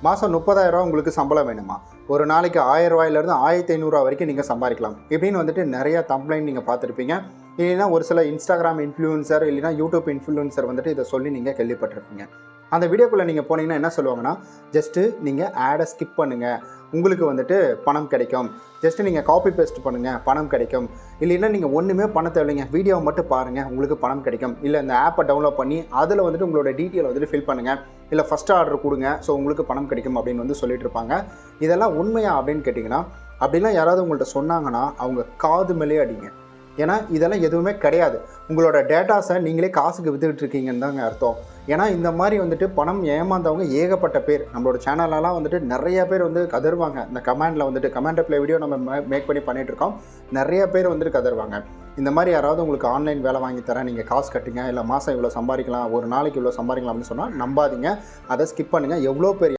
மாதம் 30,000 உங்களுக்கு சம்பளம் வேணுமா, ஒரு நாளைக்கு 1000 ரூபாயிலேருந்து 1500 வரைக்கும் நீங்கள் சம்பாதிக்கலாம் இப்படின்னு வந்துட்டு நிறையா கம்ப்ளைண்ட் நீங்கள் பார்த்துருப்பீங்க. இல்லைன்னா ஒரு சில இன்ஸ்டாகிராம் இன்ஃப்ளூயன்சர் இல்லைனா யூடியூப் இன்ஃப்ளூயன்சர் வந்துட்டு இதை சொல்லி நீங்கள் கேள்விப்பட்டிருப்பீங்க. அந்த வீடியோக்குள்ளே நீங்கள் போனீங்கன்னா என்ன சொல்லுவாங்கன்னா, ஜஸ்ட்டு நீங்கள் ஆடை ஸ்கிப் பண்ணுங்கள், உங்களுக்கு வந்துட்டு பணம் கிடைக்கும். ஜஸ்ட்டு நீங்கள் காப்பி பேஸ்ட் பண்ணுங்கள், பணம் கிடைக்கும். இல்லைன்னா நீங்கள் ஒன்றுமே பண்ண தேவையில்லைங்க, வீடியோவை மட்டும் பாருங்கள், உங்களுக்கு பணம் கிடைக்கும். இல்லை இந்த ஆப்பை டவுன்லோட் பண்ணி அதில் வந்துட்டு உங்களோட டீட்டெயில் வந்துட்டு ஃபில் பண்ணுங்கள், இல்லை ஃபஸ்ட்டு ஆர்டர் கொடுங்க, ஸோ உங்களுக்கு பணம் கிடைக்கும் அப்படின்னு வந்து சொல்லிட்டு இருப்பாங்க. இதெல்லாம் உண்மையா அப்படின்னு கேட்டிங்கன்னா, அப்படிலாம் யாராவது உங்கள்கிட்ட சொன்னாங்கன்னா அவங்க காது மேலே அடிங்க. ஏன்னா இதெல்லாம் எதுவுமே கிடையாது. உங்களோட டேட்டாஸை நீங்களே காசுக்கு விற்றுக்கிட்டு இருக்கீங்கன்னு தாங்க அர்த்தம். ஏன்னா இந்த மாதிரி வந்துட்டு பணம் ஏமாந்தவங்க ஏகப்பட்ட பேர் நம்மளோட சேனலெலாம் வந்துட்டு நிறைய பேர் வந்து கதறுவாங்க. இந்த கமெண்டில் வந்துட்டு கமெண்ட் ரிப்ளை வீடியோ நம்ம மேக் பண்ணி பண்ணிகிட்ருக்கோம். நிறைய பேர் வந்துட்டு கதறுவாங்க. இந்த மாதிரி யாராவது உங்களுக்கு ஆன்லைன் வேலை வாங்கி தரேன், நீங்கள் காசு கட்டுங்க, இல்லை மாதம் இவ்வளோ சம்பாதிக்கலாம், ஒரு நாளைக்கு இவ்வளோ சம்பாதிக்கலாம் அப்படின்னு சொன்னால் நம்பாதீங்க. அதை ஸ்கிப் பண்ணுங்கள். எவ்வளோ பேர்